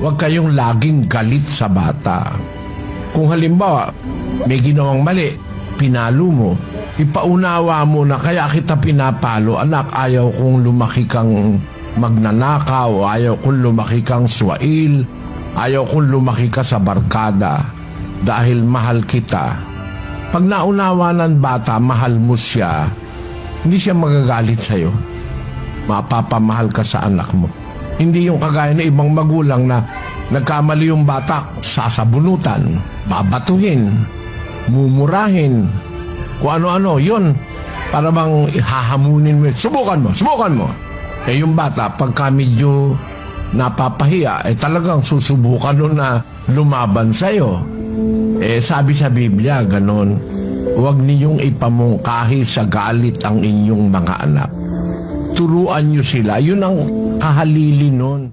huwag kayong laging galit sa bata. Kung halimbawa, may ginawang mali, pinalo mo, ipaunawa mo na kaya kita pinapalo, anak, ayaw kong lumaki kang magnanakaw, ayaw kong lumaki kang swail, ayaw kong lumaki ka sa barkada dahil mahal kita. Pag naunawa ng bata, mahal mo siya, hindi siya magagalit sa'yo. Mapapamahal ka sa anak mo. Hindi yung kagaya ng ibang magulang na nagkamali yung bata, sasabunutan, babatuhin, mumurahin, kung ano-ano, yun. Para bang hahamunin mo, subukan mo. Eh yung bata, pagka medyo napapahiya, talagang susubukan nun na lumaban sa'yo. Sabi sa Biblia, ganon, huwag ninyong ipamungkahi sa galit ang inyong mga anak. Turuan nyo sila, yun ang kahalili nun.